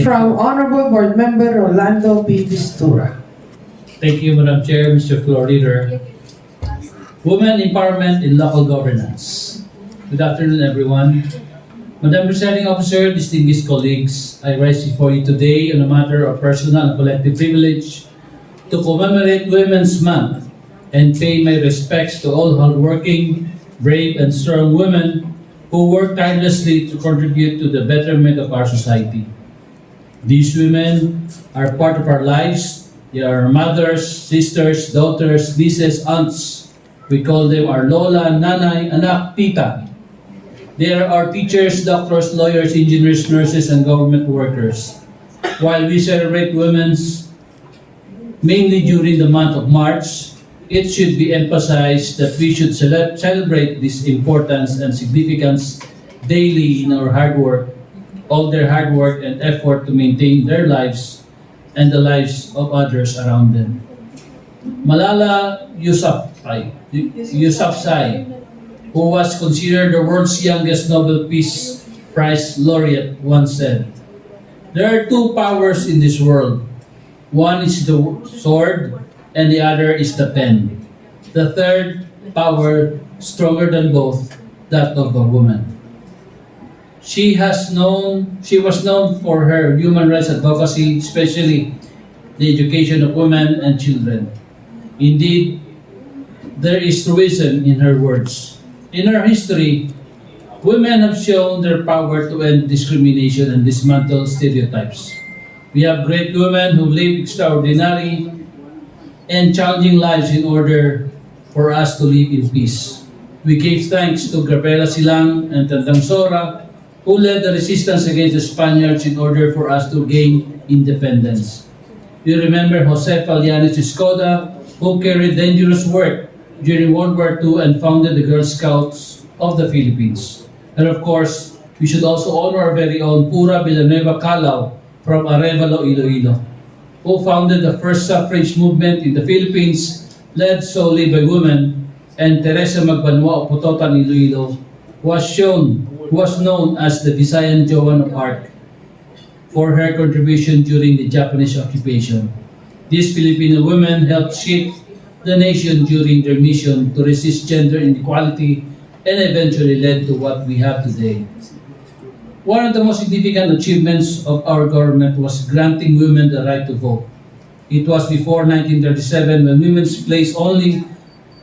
From Honorable Board Member Rolando P. Distura. Thank you, Madam Chair, Mr. Floor Leader. Women Empowerment in Local Governance. Good afternoon, everyone. Madam Presiding Officer, distinguished colleagues, I rise before you today on a matter of personal and collective privilege to commemorate Women's Month and pay my respects to all hardworking, brave, and strong women who work tirelessly to contribute to the betterment of our society. These women are part of our lives. They are our mothers, sisters, daughters, nieces, aunts. We call them our lola, nanay, anak, tita. They are our teachers, doctors, lawyers, engineers, nurses, and government workers. While we celebrate women's mainly during the month of March, it should be emphasized that we should celebrate this importance and significance daily in our hard work, all their hard work and effort to maintain their lives and the lives of others around them. Malala Yousafzai, who was considered the world's youngest Nobel Peace Prize laureate, once said, "There are two powers in this world. One is the sword, and the other is the pen. The third power, stronger than both, that of a woman." She was known for her human rights advocacy, especially the education of women and children. Indeed, there is truism in her words. In our history, women have shown their power to end discrimination and dismantle stereotypes. We have great women who live extraordinary and challenging lives in order for us to live in peace. We give thanks to Gabriela Silang and Tandang Sora, who led the resistance against the Spaniards in order for us to gain independence. We remember Josefa Lianes Escoda, who carried dangerous work during World War II and founded the Girl Scouts of the Philippines. And of course, we should also honor our very own Pura Villanueva Calao from Arevalo, Iloilo, who founded the first suffrage movement in the Philippines, led solely by women, and Teresa Magbanwa of Putotan, Iloilo, was known as the Visayan Joan of Arc for her contribution during the Japanese occupation. These Filipino women helped shape the nation during their mission to resist gender inequality and eventually led to what we have today. One of the most significant achievements of our government was granting women the right to vote. It was before 1937 when women's placed only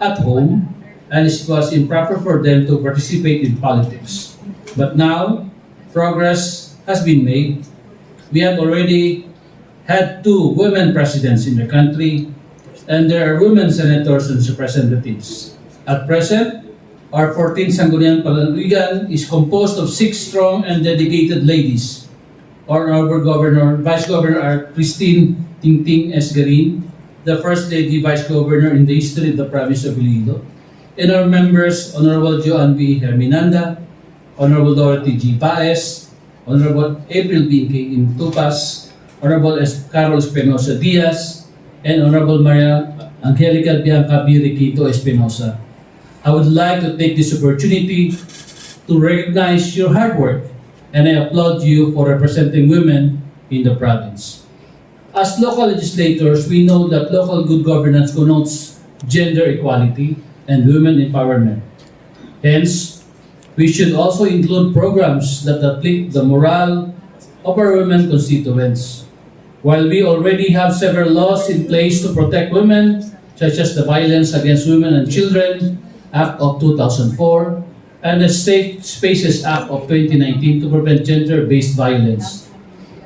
at home and it was improper for them to participate in politics. But now, progress has been made. We have already had 2 women presidents in the country, and there are women senators and representatives. At present, our 14th Sangguniang Panlalawigan is composed of 6 strong and dedicated ladies. Our Governor, Vice Governor are Christine Tingting S. Garin, the First Lady Vice Governor in the history of the province of Iloilo, and our members, Honorable Joan V. Herminanda, Honorable Dorothy G. Paez, Honorable April B. K. Tupas, Honorable Carol Espinosa Diaz, and Honorable Maria Angelica Bianca B. Riquito Espinosa. I would like to take this opportunity to recognize your hard work, and I applaud you for representing women in the province. As local legislators, we know that local good governance connotes gender equality and women empowerment. Hence, we should also include programs that uplift the morale of our women constituents. While we already have several laws in place to protect women, such as the Violence Against Women and Children Act of 2004 and the Safe Spaces Act of 2019 to prevent gender-based violence.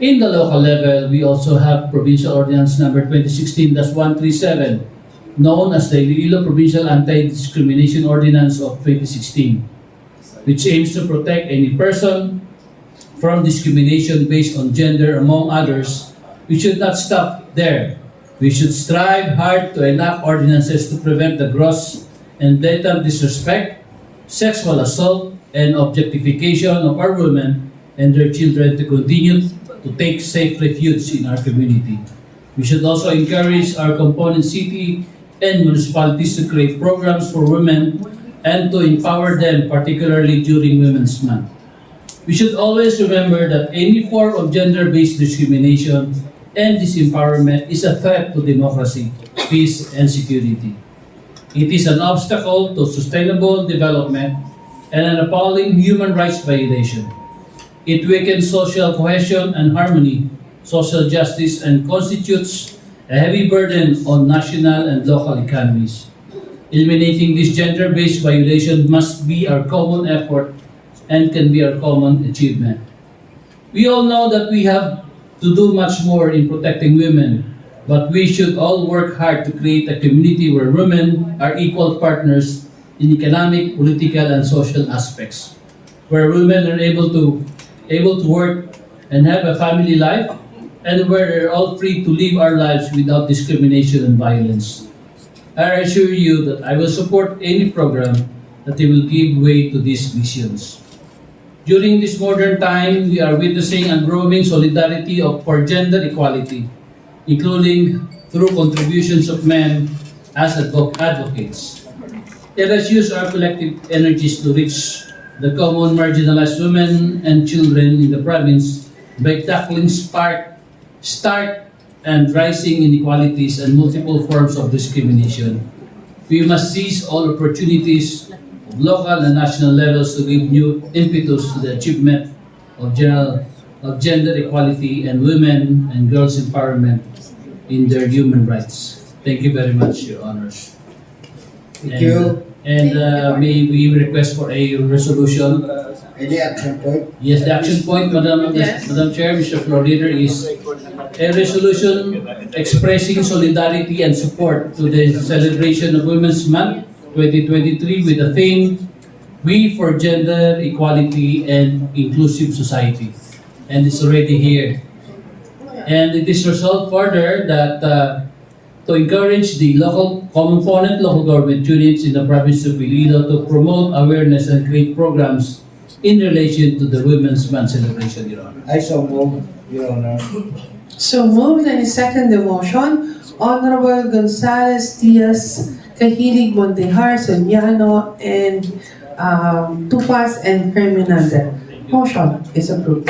In the local level, we also have Provincial Ordinance Number 2016-137, known as the Iloilo Provincial Anti-Discrimination Ordinance of 2016, which aims to protect any person from discrimination based on gender, among others. We should not stop there. We should strive hard to enact ordinances to prevent the gross and blatant disrespect, sexual assault, and objectification of our women and their children to continue to take safe refuge in our community. We should also encourage our component city and municipalities to create programs for women and to empower them, particularly during Women's Month. We should always remember that any form of gender-based discrimination and disempowerment is a threat to democracy, peace, and security. It is an obstacle to sustainable development and an appalling human rights violation. It weakens social cohesion and harmony, social justice, and constitutes a heavy burden on national and local economies. Eliminating this gender-based violation must be our common effort and can be our common achievement. We all know that we have to do much more in protecting women, but we should all work hard to create a community where women are equal partners in economic, political, and social aspects, where women are able to work and have a family life, and where we're all free to live our lives without discrimination and violence. I assure you that I will support any program that will give way to these visions. During this modern time, we are witnessing a growing solidarity for gender equality, including through contributions of men as advocates. Let us use our collective energies to reach the common marginalized women and children in the province by tackling stark and rising inequalities and multiple forms of discrimination. We must seize all opportunities of local and national levels to give new impetus to the achievement of gender equality and women and girls' empowerment in their human rights. Thank you very much, Your Honors. Thank you. And may we request for a resolution? Any action point? Yes, the action point, Madam Chair, Mr. Floor Leader, is a resolution expressing solidarity and support to the celebration of Women's Month 2023 with the theme, We for Gender Equality and Inclusive Society. And it's already here. And it is resolved further that to encourage the local component local government units in the province of Iloilo to promote awareness and create programs in relation to the Women's Month celebration, Your Honor. I so move, Your Honor. So moved and second the motion, Honorable Gonzales Diaz, Kahilig Montehar, Soriano, and Tupas and Herminanda. Motion is approved.